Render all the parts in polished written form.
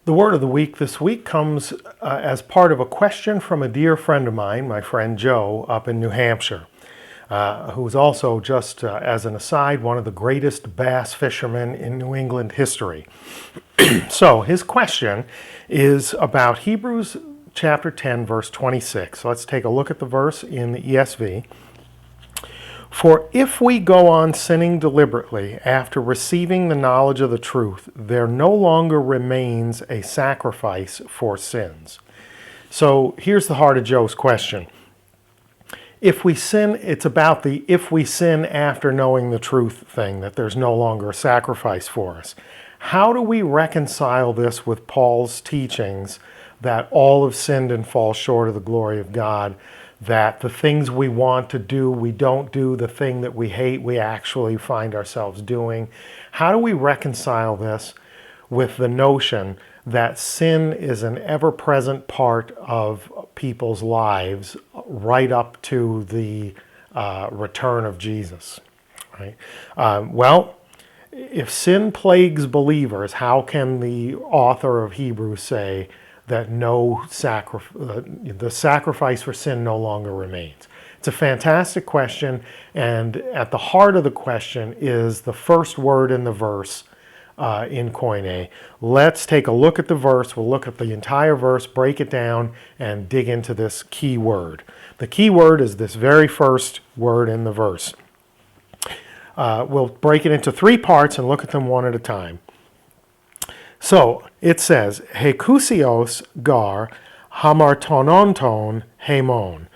The word of the week this week comes as part of a question from a dear friend of mine, my friend Joe, up in New Hampshire, who's also, just as an aside, one of the greatest bass fishermen in New England history. So his question is about Hebrews chapter 10, verse 26. So let's take a look at the verse in the ESV. For if we go on sinning deliberately after receiving the knowledge of the truth, there no longer remains a sacrifice for sins. So here's the heart of Joe's question. If we sin, it's about the if we sin after knowing the truth thing, that there's no longer a sacrifice for us. How do we reconcile this with Paul's teachings that all have sinned and fall short of the glory of God? That the things we want to do, we don't do. The thing that we hate, we actually find ourselves doing. How do we reconcile this with the notion that sin is an ever-present part of people's lives right up to the return of Jesus? Right? Well, if sin plagues believers, how can the author of Hebrews say that the sacrifice for sin no longer remains? It's a fantastic question, and at the heart of the question is the first word in the verse in Koine. Let's take a look at the verse. We'll look at the entire verse, break it down, and dig into this key word. The key word is this very first word in the verse. We'll break it into three parts and look at them one at a time. So it says, Hekusios gar hamartononton hemon.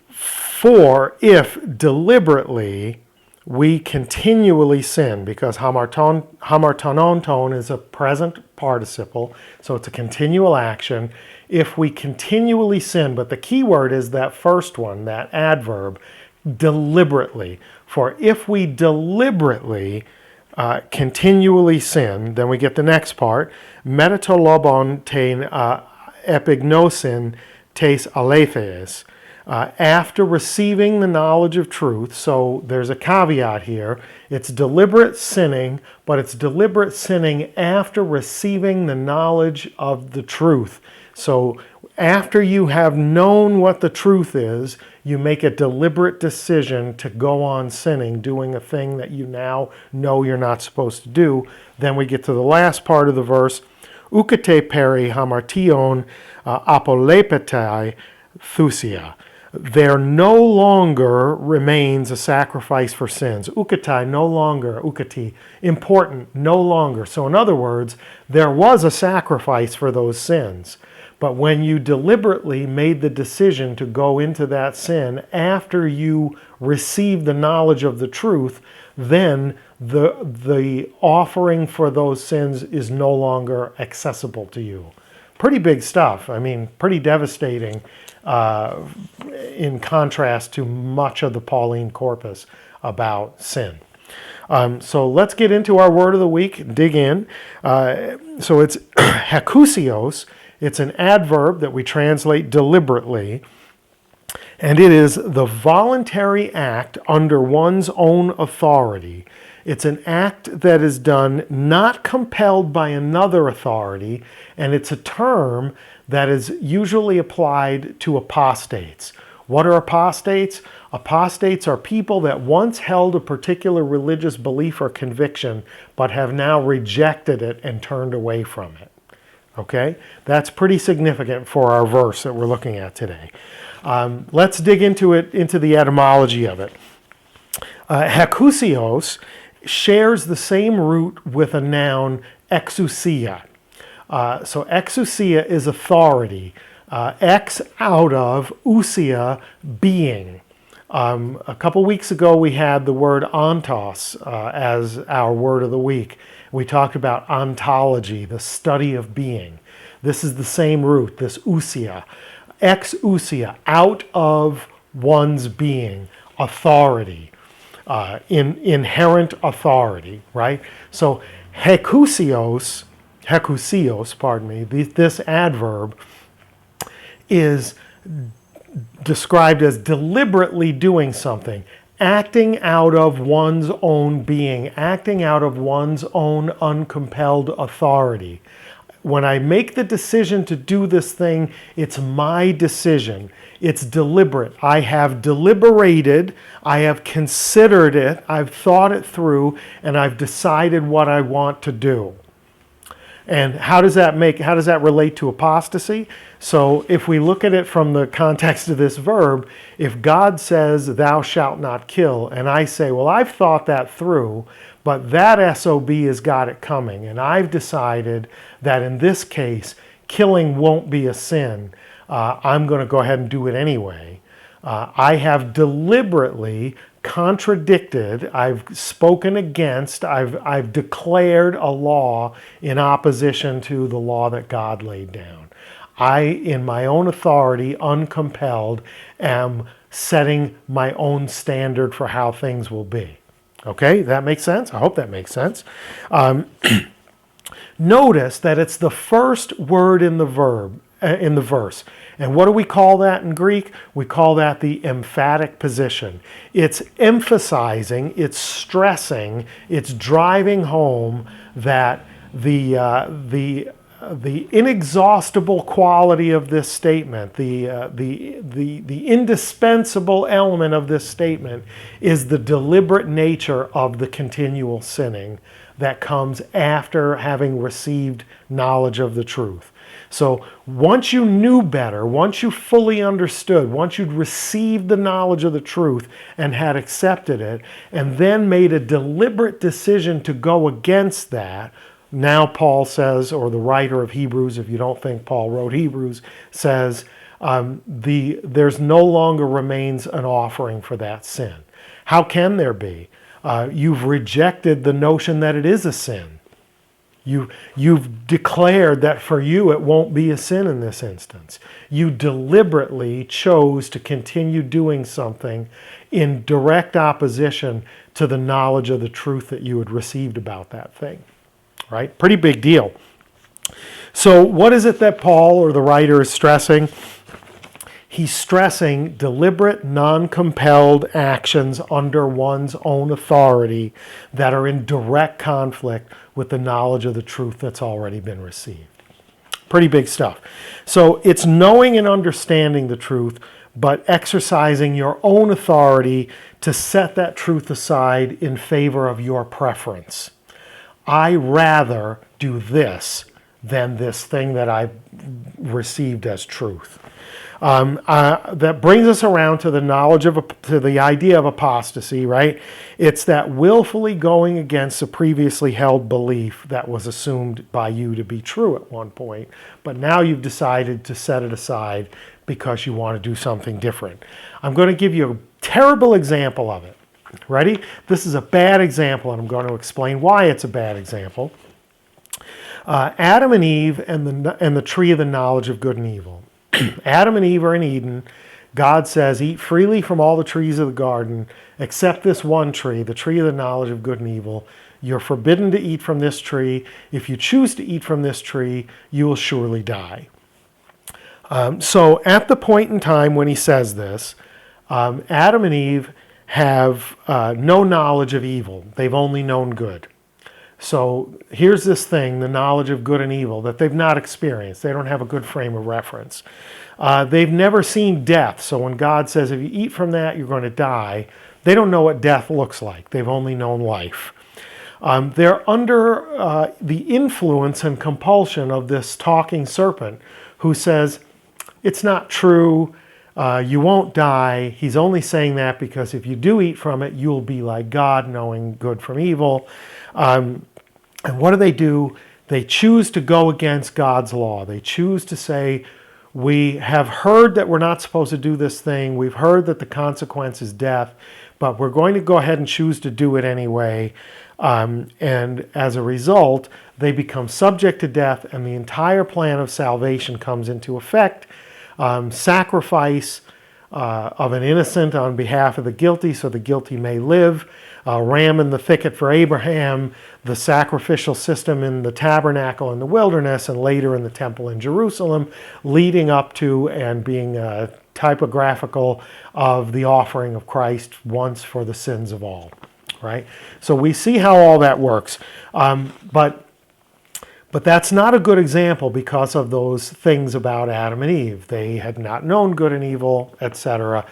For if deliberately we continually sin, because hamartononton is a present participle, so it's a continual action. If we continually sin, but the key word is that first one, that adverb, deliberately. For if we deliberately continually sin, then we get the next part. Metatolobon tein epignosin tes aletheis. After receiving the knowledge of truth, so there's a caveat here. It's deliberate sinning, but it's deliberate sinning after receiving the knowledge of the truth. So after you have known what the truth is, you make a deliberate decision to go on sinning, doing a thing that you now know you're not supposed to do. Then we get to the last part of the verse. Ukate peri hamartion apolepetai thusia. There no longer remains a sacrifice for sins. Ukatai, no longer. Ukati, important, no longer. So in other words, there was a sacrifice for those sins. But when you deliberately made the decision to go into that sin after you received the knowledge of the truth, then the offering for those sins is no longer accessible to you. Pretty big stuff. I mean, pretty devastating in contrast to much of the Pauline corpus about sin. So let's get into our word of the week, dig in. So it's hekusios. It's an adverb that we translate deliberately, and it is the voluntary act under one's own authority. It's an act that is done not compelled by another authority, and it's a term that is usually applied to apostates. What are apostates? Apostates are people that once held a particular religious belief or conviction, but have now rejected it and turned away from it. Okay? That's pretty significant for our verse that we're looking at today. Let's dig into the etymology of it. Hekusios shares the same root with a noun, exousia. So exousia is authority. Ex out of, ousia, being. A couple weeks ago we had the word ontos as our word of the week. We talked about ontology, the study of being. This is the same root, this ousia. Ex ousia, out of one's being, authority, inherent authority, right? So hekusios, this adverb is described as deliberately doing something, acting out of one's own being, acting out of one's own uncompelled authority. when I make the decision to do this thing, it's my decision. It's deliberate. I have deliberated, I have considered it, I've thought it through, and I've decided what I want to do. And how does that relate to apostasy? So if we look at it from the context of this verb, if God says, thou shalt not kill, and I say, well, I've thought that through, but that SOB has got it coming, and I've decided that in this case, killing won't be a sin. I'm going to go ahead and do it anyway. I have deliberately contradicted, I've spoken against, I've declared a law in opposition to the law that God laid down. I, in my own authority, uncompelled, am setting my own standard for how things will be. Okay, that makes sense? I hope that makes sense. Notice that it's the first word in the verse. And what do we call that in Greek? We call that the emphatic position. It's emphasizing, it's stressing, it's driving home that the inexhaustible quality of this statement, the indispensable element of this statement is the deliberate nature of the continual sinning that comes after having received knowledge of the truth. So once you knew better, once you fully understood, once you'd received the knowledge of the truth and had accepted it, and then made a deliberate decision to go against that, now Paul says, or the writer of Hebrews, if you don't think Paul wrote Hebrews, says there's no longer remains an offering for that sin. How can there be? You've rejected the notion that it is a sin. You've declared that for you it won't be a sin in this instance. You deliberately chose to continue doing something in direct opposition to the knowledge of the truth that you had received about that thing. Right? Pretty big deal. So what is it that Paul or the writer is stressing? He's stressing deliberate, non-compelled actions under one's own authority that are in direct conflict with the knowledge of the truth that's already been received. Pretty big stuff. So it's knowing and understanding the truth, but exercising your own authority to set that truth aside in favor of your preference. I rather do this than this thing that I've received as truth. That brings us around to the knowledge to the idea of apostasy, right? It's that willfully going against a previously held belief that was assumed by you to be true at one point, but now you've decided to set it aside because you want to do something different. I'm going to give you a terrible example of it. Ready? This is a bad example, and I'm going to explain why it's a bad example. Adam and Eve and the tree of the knowledge of good and evil. Adam and Eve are in Eden. God says, eat freely from all the trees of the garden, except this one tree, the tree of the knowledge of good and evil. You're forbidden to eat from this tree. If you choose to eat from this tree, you will surely die. So at the point in time when he says this, Adam and Eve have no knowledge of evil. They've only known good. So here's this thing, the knowledge of good and evil, that they've not experienced. They don't have a good frame of reference. They've never seen death. So when God says, if you eat from that, you're going to die, they don't know what death looks like. They've only known life. They're under the influence and compulsion of this talking serpent who says, it's not true. You won't die. He's only saying that because if you do eat from it, you'll be like God, knowing good from evil. And what do? They choose to go against God's law. They choose to say, we have heard that we're not supposed to do this thing. We've heard that the consequence is death, but we're going to go ahead and choose to do it anyway. And as a result, they become subject to death, and the entire plan of salvation comes into effect. Sacrifice of an innocent on behalf of the guilty so the guilty may live. Ram in the thicket for Abraham, the sacrificial system in the tabernacle in the wilderness, and later in the temple in Jerusalem, leading up to and being typographical of the offering of Christ once for the sins of all. Right? So we see how all that works. But But that's not a good example because of those things about Adam and Eve. They had not known good and evil, etc.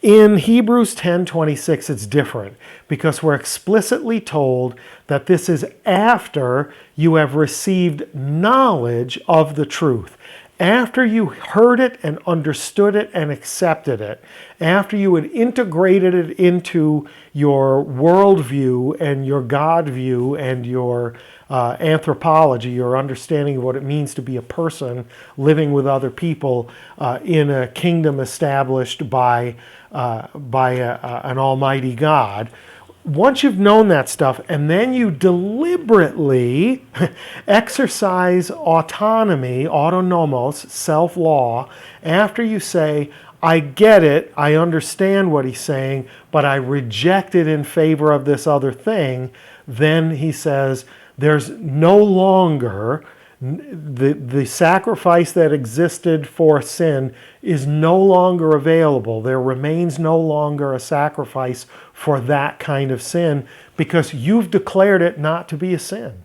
In Hebrews 10:26, it's different because we're explicitly told that this is after you have received knowledge of the truth. After you heard it and understood it and accepted it, after you had integrated it into your worldview and your God view and your anthropology, your understanding of what it means to be a person living with other people in a kingdom established by an almighty God. Once you've known that stuff and then you deliberately exercise autonomy, autonomos, self-law, after you say, I get it, I understand what he's saying, but I reject it in favor of this other thing, then he says, there's no longer, the sacrifice that existed for sin is no longer available. There remains no longer a sacrifice for that kind of sin because you've declared it not to be a sin.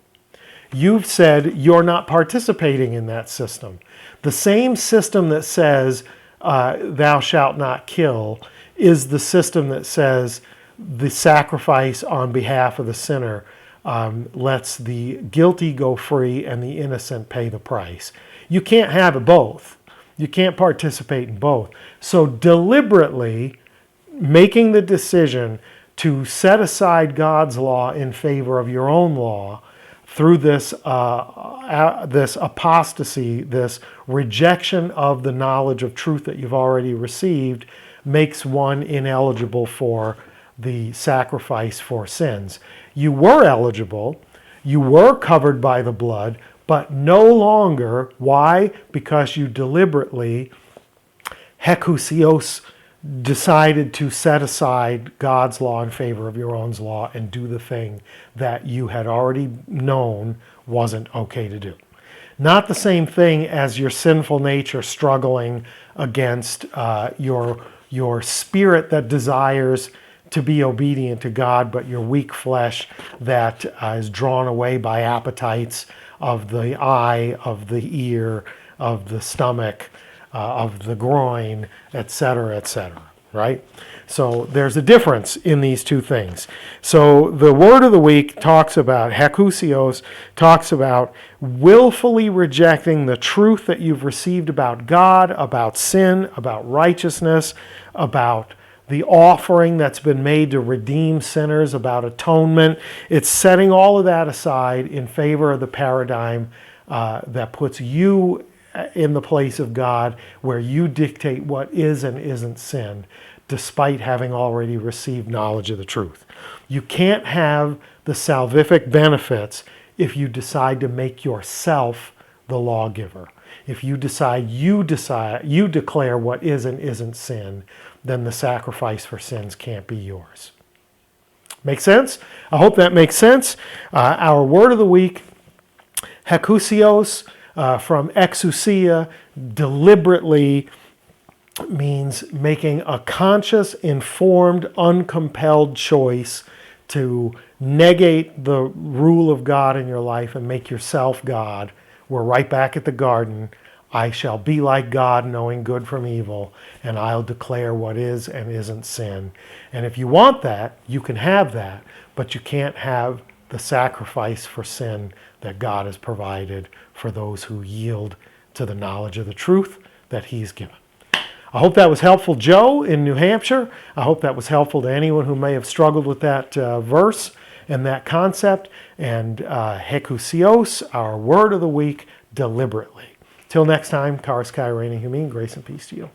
You've said you're not participating in that system. The same system that says thou shalt not kill is the system that says the sacrifice on behalf of the sinner lets the guilty go free and the innocent pay the price. You can't have it both. You can't participate in both. So deliberately making the decision to set aside God's law in favor of your own law through this apostasy, this rejection of the knowledge of truth that you've already received, makes one ineligible for the sacrifice for sins. You were eligible, you were covered by the blood, but no longer. Why? Because you deliberately, hekusios, decided to set aside God's law in favor of your own law and do the thing that you had already known wasn't okay to do. Not the same thing as your sinful nature struggling against your spirit that desires to be obedient to God, but your weak flesh that is drawn away by appetites of the eye, of the ear, of the stomach, of the groin, etc., right? So there's a difference in these two things. So the word of the week talks about, hekusios, talks about willfully rejecting the truth that you've received about God, about sin, about righteousness, about the offering that's been made to redeem sinners, about atonement. It's setting all of that aside in favor of the paradigm that puts you in the place of God, where you dictate what is and isn't sin, despite having already received knowledge of the truth. You can't have the salvific benefits if you decide to make yourself the lawgiver. If you you declare what is and isn't sin, then the sacrifice for sins can't be yours. Make sense? I hope that makes sense. Our word of the week, hekusios, from exousia, deliberately, means making a conscious, informed, uncompelled choice to negate the rule of God in your life and make yourself God. We're right back at the garden. I shall be like God, knowing good from evil, and I'll declare what is and isn't sin. And if you want that, you can have that, but you can't have the sacrifice for sin that God has provided for those who yield to the knowledge of the truth that He's given. I hope that was helpful, Joe, in New Hampshire. I hope that was helpful to anyone who may have struggled with that verse and that concept. And hekusios, our word of the week, deliberately. Till next time, Karis Kai, reigning humane, grace and peace to you.